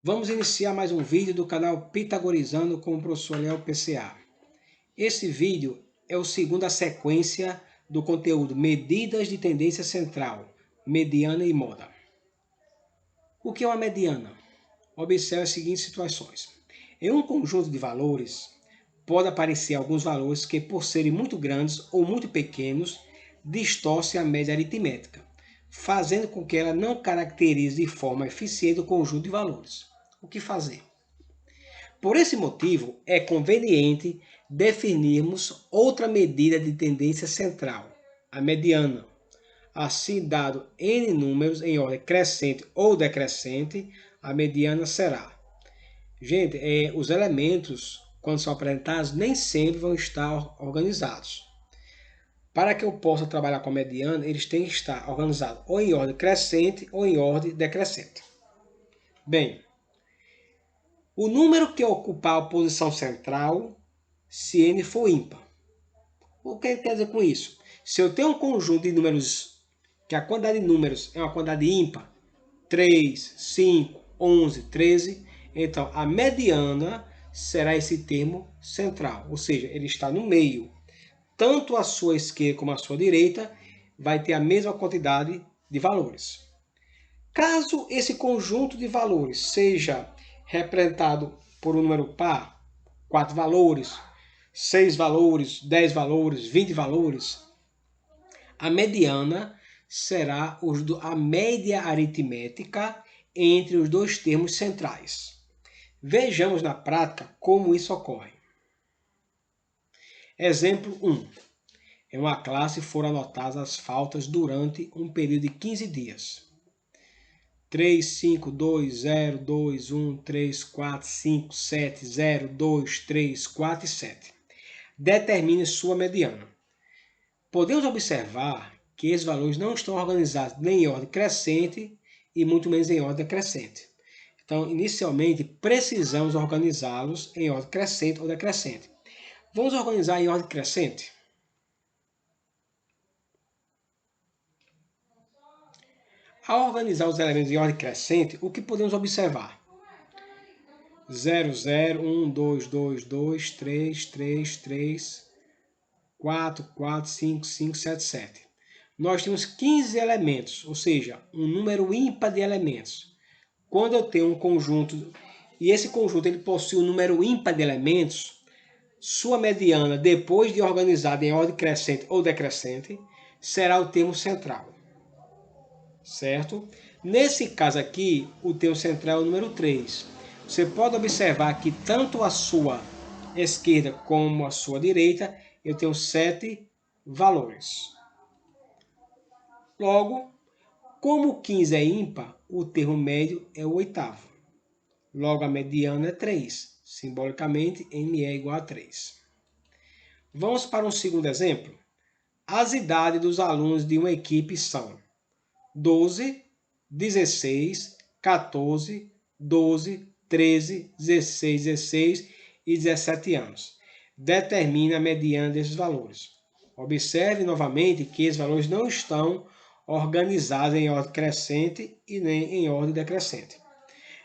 Vamos iniciar mais um vídeo do canal Pitagorizando com o professor Léo PCA. Esse vídeo é o segundo da sequência do conteúdo Medidas de Tendência Central, Mediana e Moda. O que é uma mediana? Observe as seguintes situações. Em um conjunto de valores, pode aparecer alguns valores que, por serem muito grandes ou muito pequenos, distorcem a média aritmética, fazendo com que ela não caracterize de forma eficiente o conjunto de valores. O que fazer? Por esse motivo, é conveniente definirmos outra medida de tendência central, a mediana. Assim, dado n números em ordem crescente ou decrescente, a mediana será. Gente, os elementos, quando são apresentados, nem sempre vão estar organizados. Para que eu possa trabalhar com a mediana, eles têm que estar organizados ou em ordem crescente ou em ordem decrescente. Bem, o número que ocupar a posição central, se n for ímpar. O que quer dizer com isso? Se eu tenho um conjunto de números, que a quantidade de números é uma quantidade ímpar, 3, 5, 11, 13, então a mediana será esse termo central, ou seja, ele está no meio. Tanto a sua esquerda como a sua direita vai ter a mesma quantidade de valores. Caso esse conjunto de valores seja representado por um número par, 4 valores, 6 valores, 10 valores, 20 valores, a mediana será a média aritmética entre os dois termos centrais. Vejamos na prática como isso ocorre. Exemplo 1. Em uma classe foram anotadas as faltas durante um período de 15 dias. 3, 5, 2, 0, 2, 1, 3, 4, 5, 7, 0, 2, 3, 4 e 7. Determine sua mediana. Podemos observar que esses valores não estão organizados nem em ordem crescente e muito menos em ordem decrescente. Então, inicialmente, precisamos organizá-los em ordem crescente ou decrescente. Vamos organizar em ordem crescente? Ao organizar os elementos em ordem crescente, o que podemos observar? 0, 0, 1, 2, 2, 2, 3, 3, 3, 4, 4, 5, 5, 7, 7. Nós temos 15 elementos, ou seja, um número ímpar de elementos. Quando eu tenho um conjunto, e esse conjunto ele possui um número ímpar de elementos, sua mediana, depois de organizada em ordem crescente ou decrescente, será o termo central. Certo? Nesse caso aqui, o termo central é o número 3. Você pode observar que tanto a sua esquerda como a sua direita, eu tenho 7 valores. Logo, como 15 é ímpar, o termo médio é o oitavo. Logo, a mediana é 3. Simbolicamente, M é igual a 3. Vamos para um segundo exemplo. As idades dos alunos de uma equipe são 12, 16, 14, 12, 13, 16, 16 e 17 anos. Determine a mediana desses valores. Observe novamente que esses valores não estão organizados em ordem crescente e nem em ordem decrescente.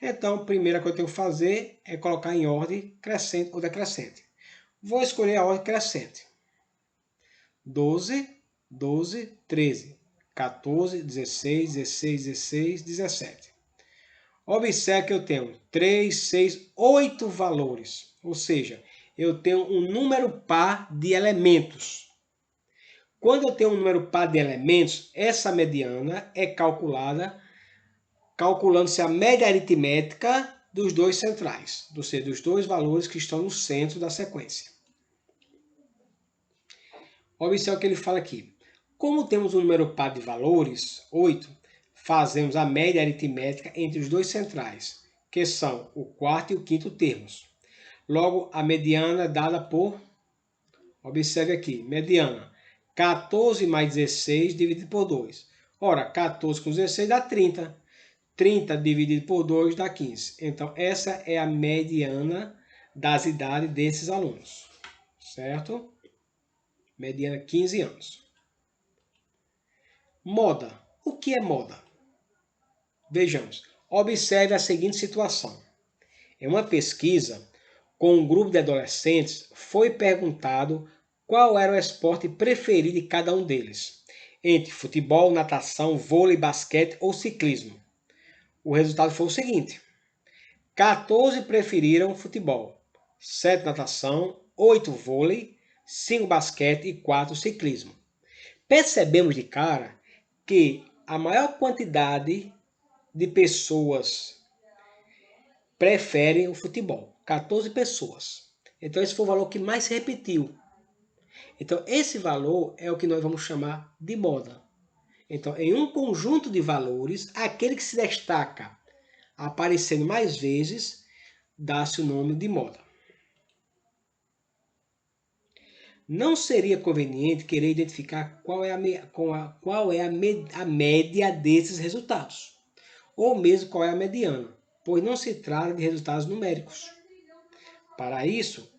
Então, a primeira coisa que eu tenho que fazer é colocar em ordem crescente ou decrescente. Vou escolher a ordem crescente. 12, 12, 13, 14, 16, 16, 16, 17. Observe que eu tenho 3, 6, 8 valores. Ou seja, eu tenho um número par de elementos. Quando eu tenho um número par de elementos, essa mediana é calculada calculando-se a média aritmética dos dois centrais, ou seja, dos dois valores que estão no centro da sequência. Observe o que ele fala aqui. Como temos um número par de valores, 8, fazemos a média aritmética entre os dois centrais, que são o quarto e o quinto termos. Logo, a mediana é dada por, observe aqui, mediana, 14 mais 16 dividido por 2. Ora, 14 com 16 dá 30. 30 dividido por 2 dá 15. Então, essa é a mediana das idades desses alunos. Certo? Mediana 15 anos. Moda. O que é moda? Vejamos. Observe a seguinte situação. Em uma pesquisa com um grupo de adolescentes, foi perguntado qual era o esporte preferido de cada um deles, entre futebol, natação, vôlei, basquete ou ciclismo. O resultado foi o seguinte: 14 preferiram futebol, 7 natação, 8 vôlei, 5 basquete e 4 ciclismo. Percebemos de cara que a maior quantidade de pessoas preferem o futebol, 14 pessoas. Então esse foi o valor que mais se repetiu. Então esse valor é o que nós vamos chamar de moda. Então em um conjunto de valores, aquele que se destaca aparecendo mais vezes, dá-se o nome de moda. Não seria conveniente querer identificar qual é a média desses resultados, ou mesmo qual é a mediana, pois não se trata de resultados numéricos. Para isso,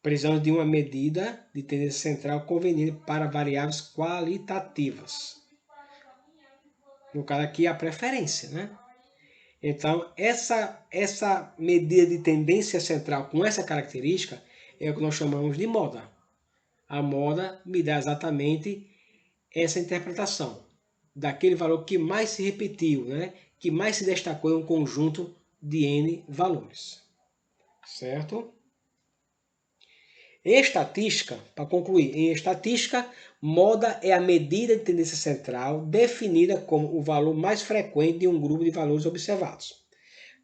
precisamos de uma medida de tendência central conveniente para variáveis qualitativas. No caso aqui, a preferência, né? Então, essa medida de tendência central com essa característica é o que nós chamamos de moda. A moda me dá exatamente essa interpretação daquele valor que mais se repetiu, né? Que mais se destacou em um conjunto de N valores. Certo? Em estatística, para concluir, em estatística, moda é a medida de tendência central definida como o valor mais frequente de um grupo de valores observados.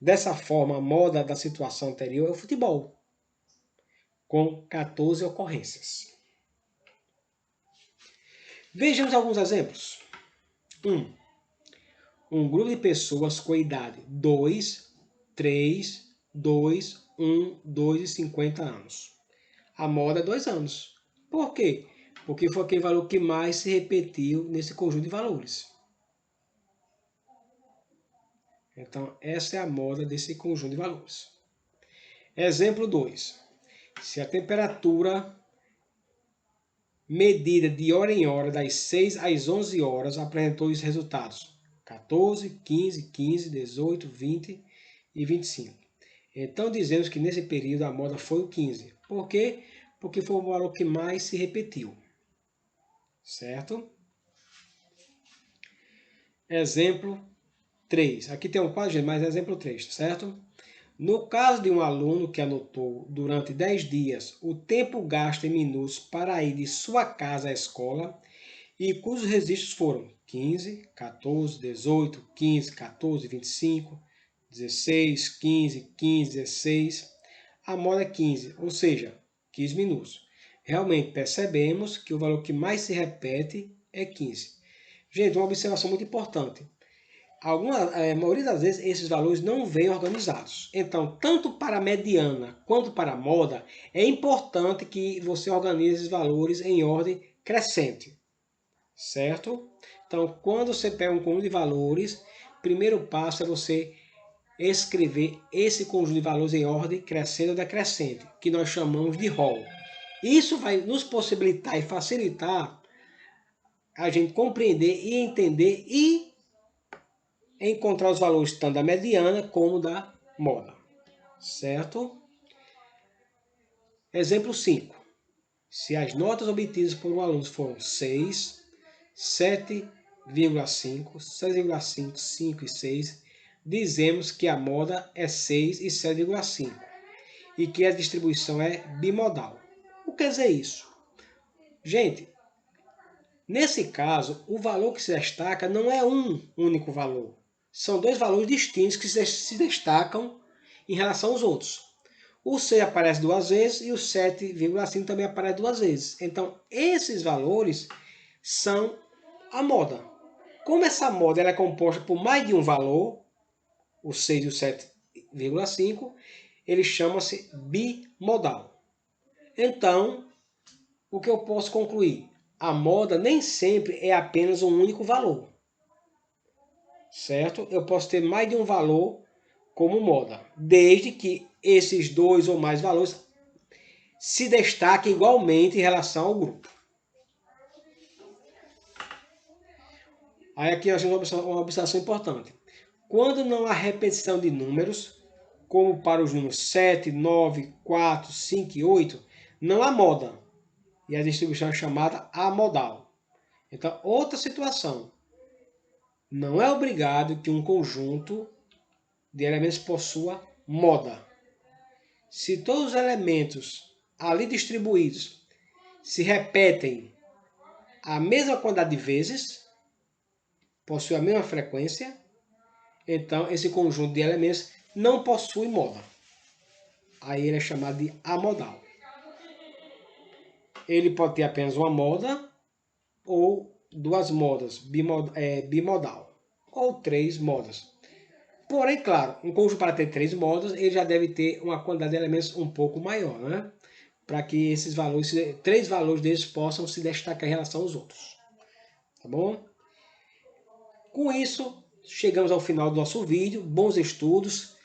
Dessa forma, a moda da situação anterior é o futebol, com 14 ocorrências. Vejamos alguns exemplos. 1. Um grupo de pessoas com a idade 2, 3, 2, 1, 2 e 50 anos. A moda é 2 anos. Por quê? Porque foi aquele valor que mais se repetiu nesse conjunto de valores. Então, essa é a moda desse conjunto de valores. Exemplo 2. Se a temperatura medida de hora em hora das 6 às 11 horas apresentou os resultados 14, 15, 15, 18, 20 e 25. Então dizemos que nesse período a moda foi o 15. Por quê? Porque foi o valor que mais se repetiu. Certo? Exemplo 3. Aqui tem um quadro, mas exemplo 3, certo? No caso de um aluno que anotou durante 10 dias o tempo gasto em minutos para ir de sua casa à escola e cujos registros foram 15, 14, 18, 15, 14, 25, 16, 15, 15, 16, a moda é 15, ou seja, 15 minutos. Realmente percebemos que o valor que mais se repete é 15. Gente, uma observação muito importante. A maioria das vezes esses valores não vêm organizados. Então, tanto para a mediana quanto para a moda, é importante que você organize esses valores em ordem crescente. Certo? Então, quando você pega um conjunto de valores, o primeiro passo é você escrever esse conjunto de valores em ordem crescente ou decrescente, que nós chamamos de rol. Isso vai nos possibilitar e facilitar a gente compreender e entender e encontrar os valores tanto da mediana como da moda. Certo? Exemplo 5. Se as notas obtidas por um aluno foram 6, 7,5, 6,5, 5 e 6, dizemos que a moda é 6 e 7,5 e que a distribuição é bimodal. O que quer dizer isso? Gente, nesse caso, o valor que se destaca não é um único valor. São dois valores distintos que se destacam em relação aos outros. O 6 aparece 2 vezes e o 7,5 também aparece 2 vezes. Então, esses valores são a moda. Como essa moda ela é composta por mais de um valor, o 6 e o 7,5, ele chama-se bimodal. Então, o que eu posso concluir? A moda nem sempre é apenas um único valor. Certo? Eu posso ter mais de um valor como moda, desde que esses dois ou mais valores se destaquem igualmente em relação ao grupo. Aí aqui nós temos uma observação importante. Quando não há repetição de números, como para os números 7, 9, 4, 5 e 8, não há moda. E a distribuição é chamada amodal. Então, outra situação. Não é obrigado que um conjunto de elementos possua moda. Se todos os elementos ali distribuídos se repetem a mesma quantidade de vezes, possuem a mesma frequência, então esse conjunto de elementos não possui moda. Aí ele é chamado de amodal. Ele pode ter apenas uma moda ou duas modas, bimodal, ou três modas. Porém, claro, um conjunto para ter três modas, ele já deve ter uma quantidade de elementos um pouco maior, né? Para que esses valores, três valores deles possam se destacar em relação aos outros. Tá bom? Com isso, chegamos ao final do nosso vídeo. Bons estudos.